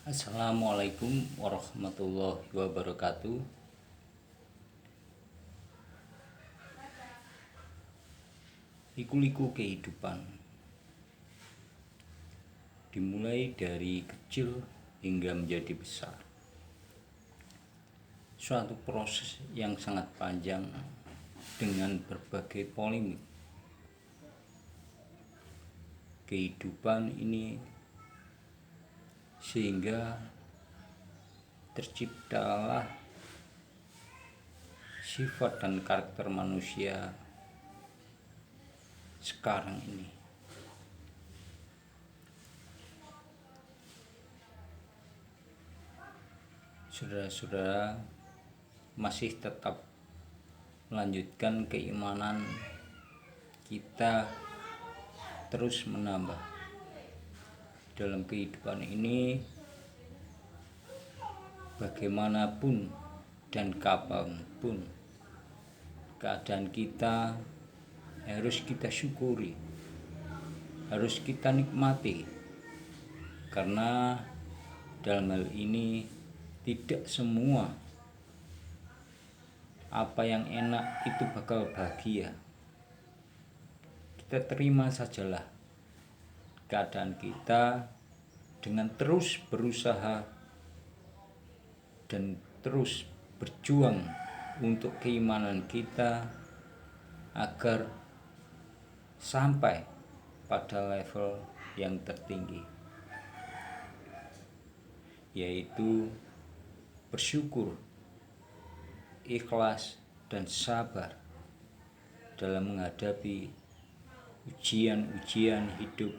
Assalamualaikum warahmatullahi wabarakatuh. Liku-liku kehidupan dimulai dari kecil hingga menjadi besar. Suatu proses yang sangat panjang dengan berbagai polemik. Kehidupan ini sehingga terciptalah sifat dan karakter manusia sekarang ini. Saudara-saudara masih tetap melanjutkan keimanan kita terus menambah dalam kehidupan ini. Bagaimanapun dan kapanpun keadaan kita harus kita syukuri, harus kita nikmati, karena dalam hal ini tidak semua apa yang enak itu bakal bahagia. Kita terima sajalah keadaan kita dengan terus berusaha dan terus berjuang untuk keimanan kita agar sampai pada level yang tertinggi, yaitu bersyukur, ikhlas, dan sabar dalam menghadapi ujian-ujian hidup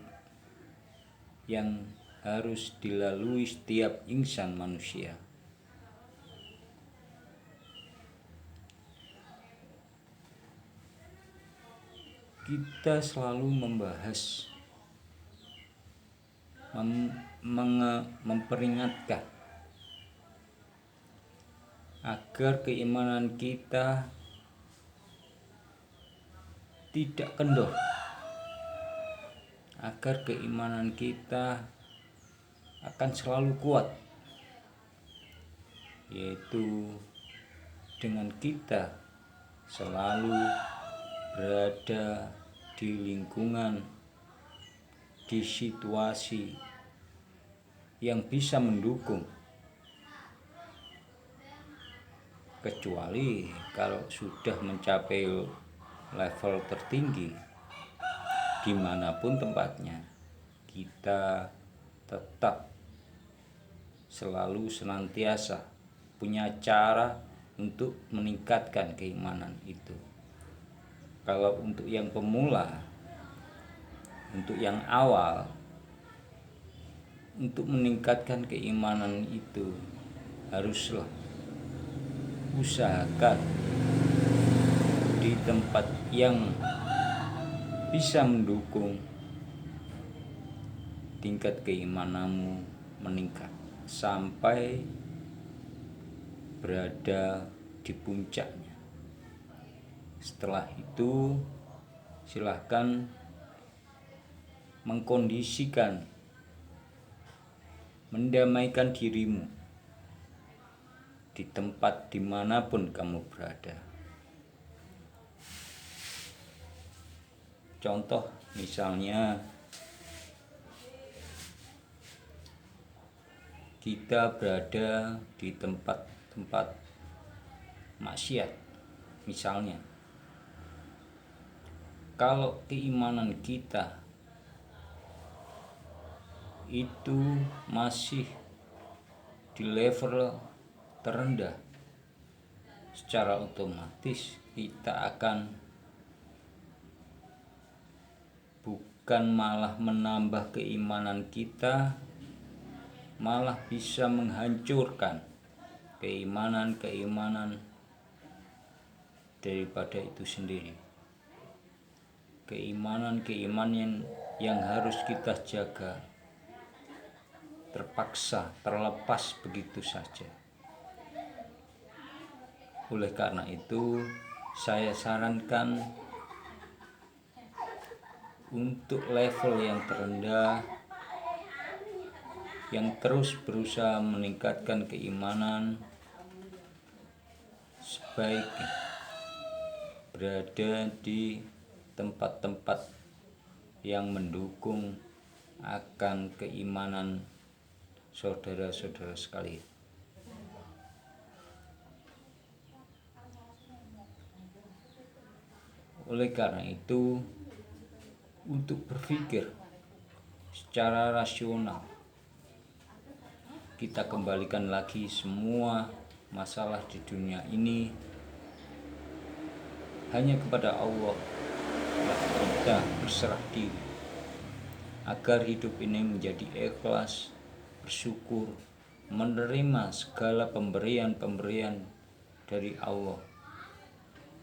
yang harus dilalui setiap insan manusia. Kita selalu membahas, memperingatkan agar keimanan kita tidak kendor, agar keimanan kita akan selalu kuat, yaitu dengan kita selalu berada di lingkungan, di situasi yang bisa mendukung, kecuali kalau sudah mencapai level tertinggi dimanapun tempatnya, kita tetap selalu senantiasa punya cara untuk meningkatkan keimanan itu. Kalau untuk yang pemula, untuk yang awal, untuk meningkatkan keimanan itu haruslah usahakan di tempat yang bisa mendukung tingkat keimananmu meningkat sampai berada di puncaknya. Setelah itu silahkan mengkondisikan, mendamaikan dirimu di tempat dimanapun kamu berada. Contoh misalnya kita berada di tempat-tempat maksiat misalnya. Kalau keimanan kita itu masih di level terendah, secara otomatis kita akan bukan malah menambah keimanan kita, malah bisa menghancurkan keimanan daripada itu sendiri. Keimanan yang harus kita jaga terpaksa terlepas begitu saja. Oleh karena itu, saya sarankan untuk level yang terendah yang terus berusaha meningkatkan keimanan sebaiknya berada di tempat-tempat yang mendukung akan keimanan saudara-saudara sekalian. Oleh karena itu, untuk berpikir secara rasional, kita kembalikan lagi semua masalah di dunia ini hanya kepada Allah. Kita berserah diri agar hidup ini menjadi ikhlas, bersyukur, menerima segala pemberian-pemberian dari Allah,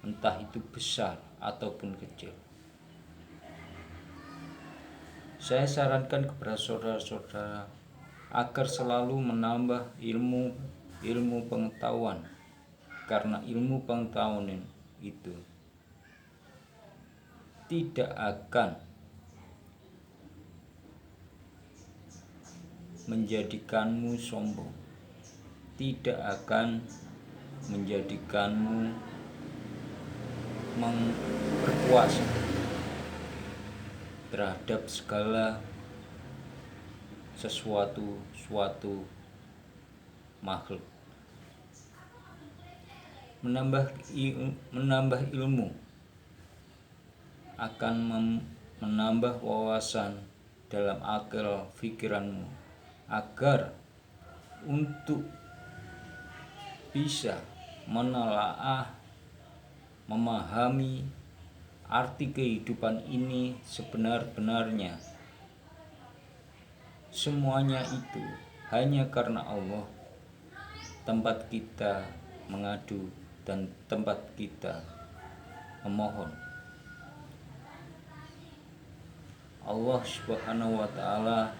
entah itu besar ataupun kecil. Saya sarankan kepada saudara-saudara agar selalu menambah ilmu pengetahuan, karena ilmu pengetahuan itu tidak akan menjadikanmu sombong, tidak akan menjadikanmu berkuasa terhadap segala sesuatu makhluk. Menambah ilmu akan menambah wawasan dalam akal pikiranmu, agar untuk bisa menelaah, memahami arti kehidupan ini sebenar-benarnya. Semuanya itu hanya karena Allah, tempat kita mengadu dan tempat kita memohon. Allah Subhanahu wa Ta'ala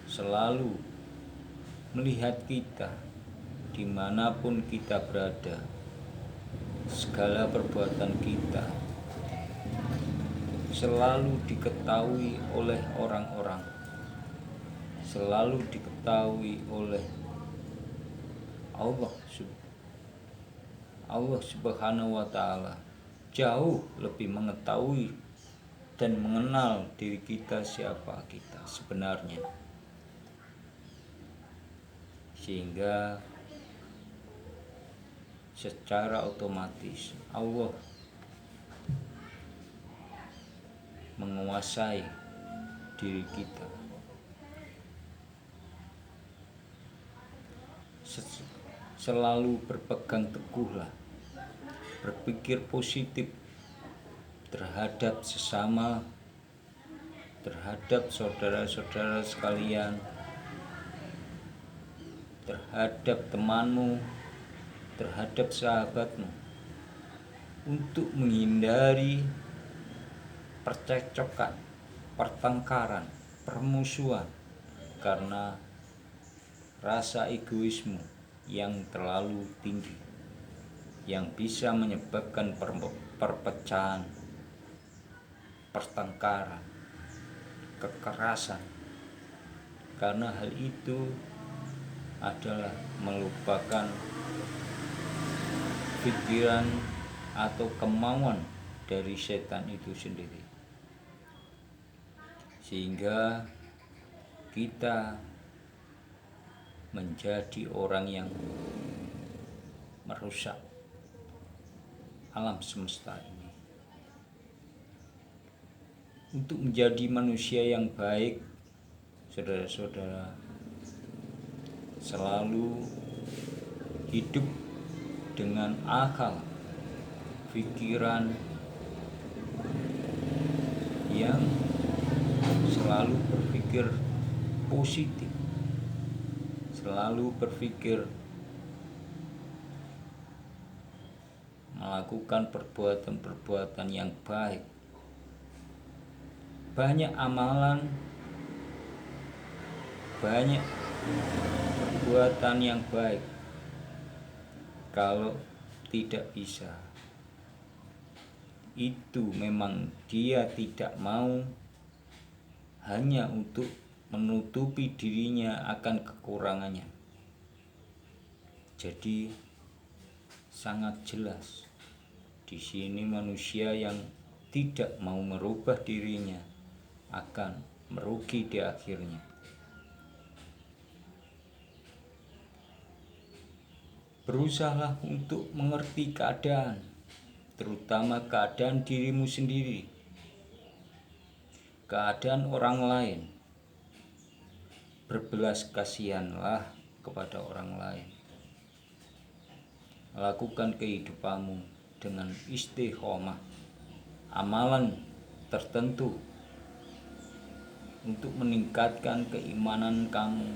selalu melihat kita dimanapun kita berada. Segala perbuatan kita selalu diketahui oleh orang-orang, selalu diketahui oleh Allah Subhanahu wa Ta'ala. Jauh lebih mengetahui dan mengenal diri kita, siapa kita sebenarnya, sehingga secara otomatis Allah menguasai diri kita. Selalu berpegang teguhlah, berpikir positif terhadap sesama, terhadap saudara-saudara sekalian, terhadap temanmu, terhadap sahabatmu, untuk menghindari percekcokan, pertengkaran, permusuhan karena rasa egoisme yang terlalu tinggi, yang bisa menyebabkan perpecahan, pertengkaran, kekerasan. Karena hal itu adalah melupakan pikiran atau kemauan dari setan itu sendiri, sehingga kita menjadi orang yang merusak alam semesta ini. Untuk menjadi manusia yang baik, saudara-saudara, selalu hidup dengan akal, pikiran yang selalu berpikir positif, selalu berpikir melakukan perbuatan-perbuatan yang baik. Banyak amalan, banyak perbuatan yang baik, kalau tidak bisa, itu memang dia tidak mau hanya untuk menutupi dirinya akan kekurangannya. Jadi sangat jelas di sini manusia yang tidak mau merubah dirinya akan merugi di akhirnya. Berusahalah untuk mengerti keadaan, terutama keadaan dirimu sendiri, keadaan orang lain. Berbelas kasihanlah kepada orang lain. Lakukan kehidupanmu dengan istiqomah, amalan tertentu untuk meningkatkan keimanan kamu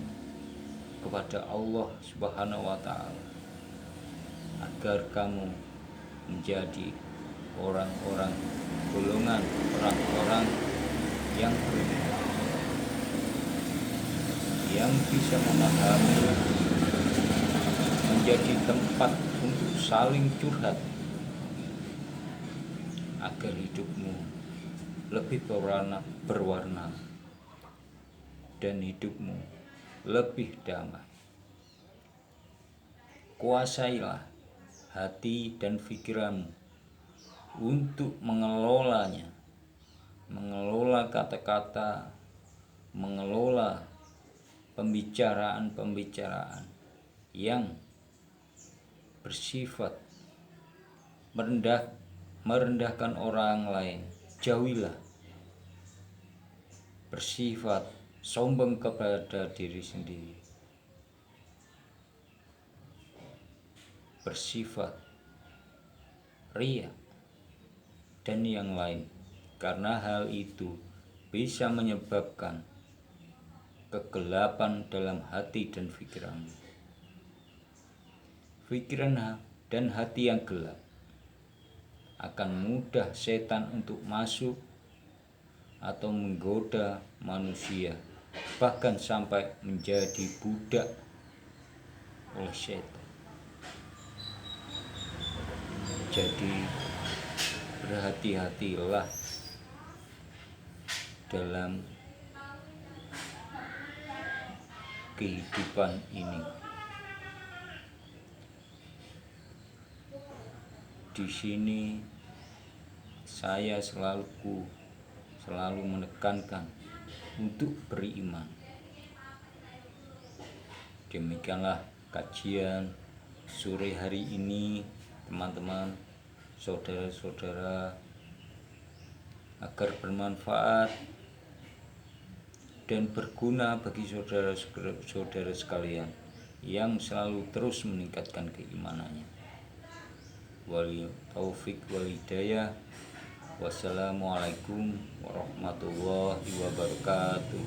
kepada Allah Subhanahu wa Ta'ala, agar kamu menjadi orang-orang golongan orang-orang yang beriman, yang bisa memahami, menjadi tempat untuk saling curhat, agar hidupmu lebih berwarna dan hidupmu lebih damai. Kuasailah hati dan pikiranmu untuk mengelolanya, mengelola kata-kata, mengelola pembicaraan-pembicaraan yang bersifat merendahkan orang lain. Jauhilah bersifat sombong kepada diri sendiri, bersifat ria dan yang lain, karena hal itu bisa menyebabkan kegelapan dalam hati dan pikiranmu. Pikiran dan hati yang gelap akan mudah setan untuk masuk atau menggoda manusia, bahkan sampai menjadi budak oleh setan. Jadi berhati-hatilah dalam kehidupan ini. Di sini saya selalu menekankan untuk beriman. Demikianlah kajian sore hari ini, teman-teman, saudara-saudara, agar bermanfaat dan berguna bagi saudara-saudara sekalian yang selalu terus meningkatkan keimanannya. Wal taufik wal hidayah. Wassalamualaikum warahmatullahi wabarakatuh.